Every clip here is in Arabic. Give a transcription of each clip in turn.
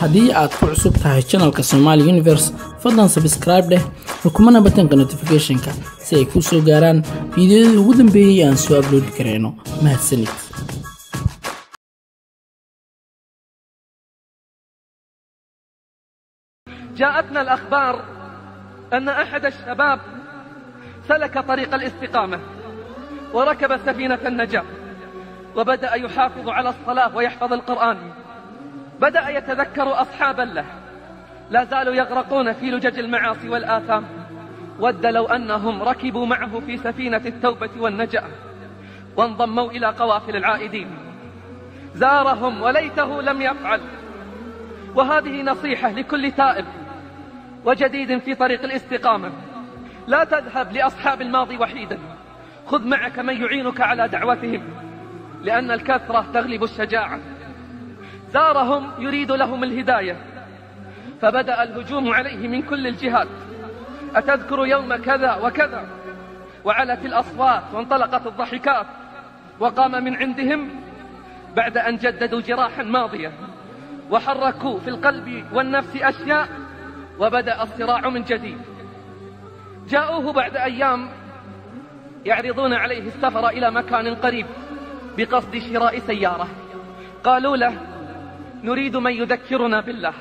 haddii aad ku cusub tahay channelka Somali Universe fadlan subscribe dheh rukumana batanka notification-ka si ay ku soo gaaraan fiidiyoyada ugu dambeeyay aan soo upload kareyno mahadsanid. جاءتنا الأخبار أن أحد الشباب سلك طريق الاستقامة وركب سفينة النجاة وبدأ يحافظ على الصلاة ويحفظ القرآن. بدأ يتذكر أصحابا له لا زالوا يغرقون في لجج المعاصي والآثام. ود لو أنهم ركبوا معه في سفينة التوبة والنجاة وانضموا إلى قوافل العائدين. زارهم وليته لم يفعل. وهذه نصيحة لكل تائب وجديد في طريق الاستقامة: لا تذهب لأصحاب الماضي وحيدا، خذ معك من يعينك على دعوتهم، لأن الكثرة تغلب الشجاعة. زارهم يريد لهم الهداية، فبدأ الهجوم عليه من كل الجهات: أتذكر يوم كذا وكذا؟ وعلت الأصوات وانطلقت الضحكات. وقام من عندهم بعد أن جددوا جراحا ماضية وحركوا في القلب والنفس أشياء، وبدأ الصراع من جديد. جاءوه بعد أيام يعرضون عليه السفر إلى مكان قريب بقصد شراء سيارة. قالوا له: نريد من يذكرنا بالله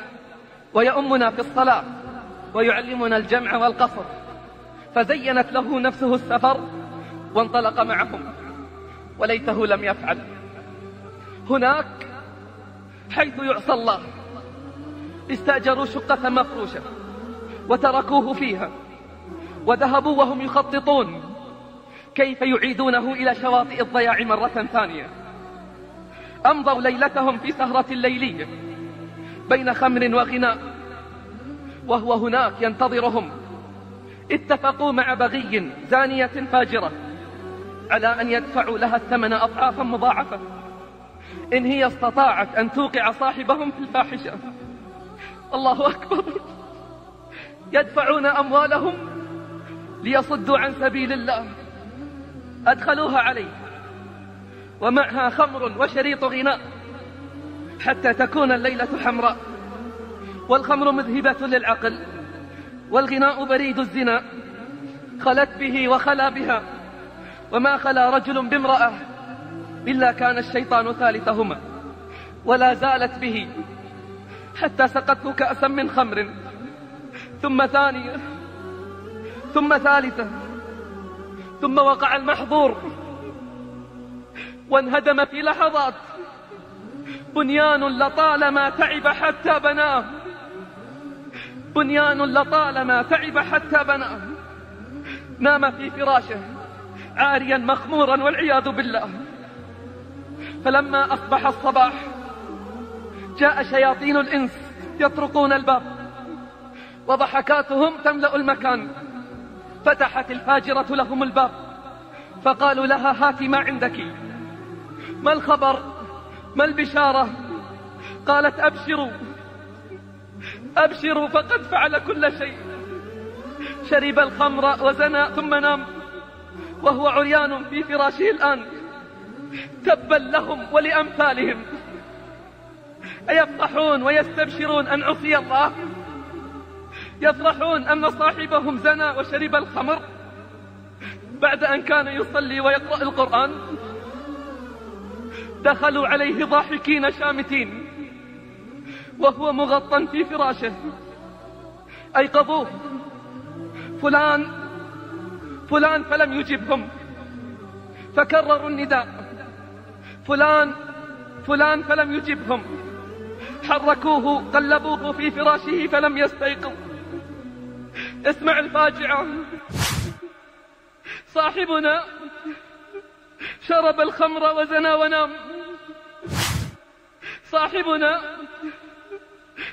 ويؤمنا في الصلاة ويعلمنا الجمع والقصر. فزينت له نفسه السفر وانطلق معهم، وليته لم يفعل. هناك حيث يعصى الله استأجروا شقة مفروشة وتركوه فيها، وذهبوا وهم يخططون كيف يعيدونه إلى شواطئ الضياع مرة ثانية. أمضوا ليلتهم في سهرة ليلية بين خمر وغناء، وهو هناك ينتظرهم. اتفقوا مع بغي زانية فاجرة على أن يدفعوا لها الثمن أضعافا مضاعفة إن هي استطاعت أن توقع صاحبهم في الفاحشة. الله أكبر! يدفعون أموالهم ليصدوا عن سبيل الله. أدخلوها عليه ومعها خمر وشريط غناء حتى تكون الليلة حمراء، والخمر مذهبة للعقل، والغناء بريد الزنا. خلت به وخلا بها، وما خلا رجل بامرأة إلا كان الشيطان ثالثهما. ولا زالت به حتى سقته كأسا من خمر، ثم ثانية، ثم ثالثة، ثم وقع المحظور وانهدم في لحظات. بنيان لطالما تعب حتى بناه، بنيان لطالما تعب حتى بناه. نام في فراشه عاريا مخمورا والعياذ بالله. فلما أصبح الصباح جاء شياطين الإنس يطرقون الباب وضحكاتهم تملأ المكان. فتحت الفاجرة لهم الباب فقالوا لها: هاتي ما عندك، ما الخبر، ما البشارة؟ قالت: أبشروا أبشروا فقد فعل كل شيء. شرب الخمر وزنى ثم نام وهو عريان في فراشه الآن. تبا لهم ولأمثالهم، أيفرحون ويستبشرون أن عصي الله؟ يفرحون أن صاحبهم زنى وشرب الخمر بعد أن كان يصلي ويقرأ القرآن؟ دخلوا عليه ضاحكين شامتين وهو مغطى في فراشه. أيقظوه: فلان فلان، فلم يجبهم. فكرروا النداء: فلان فلان، فلم يجبهم. حركوه قلبوه في فراشه فلم يستيقظ. اسمع الفاجعة: صاحبنا شرب الخمر وزنى ونام. صاحبنا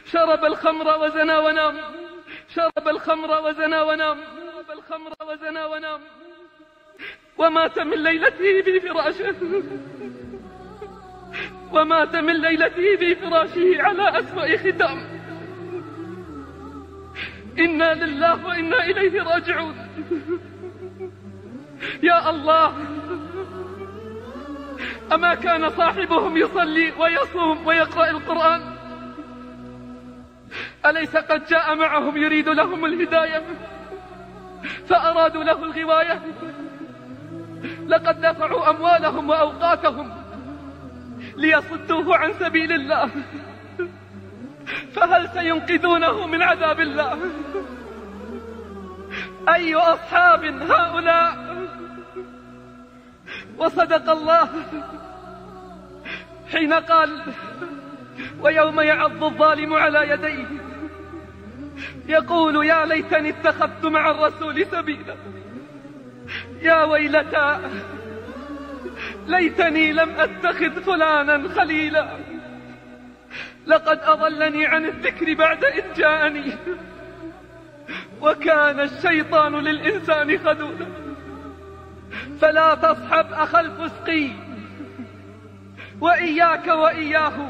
شرب الخمر وزنى ونام. شرب الخمر وزنى ونام. شرب الخمر وزنى ونام. ومات من ليلته في فراشه. ومات من ليلته في فراشه على أسوأ ختام. إنا لله وإنا إليه راجعون. يا الله، أما كان صاحبهم يصلي ويصوم ويقرأ القرآن؟ أليس قد جاء معهم يريد لهم الهداية فأرادوا له الغواية؟ لقد دفعوا أموالهم وأوقاتهم ليصدوه عن سبيل الله، فهل سينقذونه من عذاب الله؟ أي أصحاب هؤلاء؟ وصدق الله حين قال: ويوم يعض الظالم على يديه يقول يا ليتني اتخذت مع الرسول سبيلا، يا ويلتى ليتني لم أتخذ فلانا خليلا، لقد أضلني عن الذكر بعد إذ جاءني، وكان الشيطان للإنسان خذولا. فلا تصحب أخا الفسق وإياك وإياه،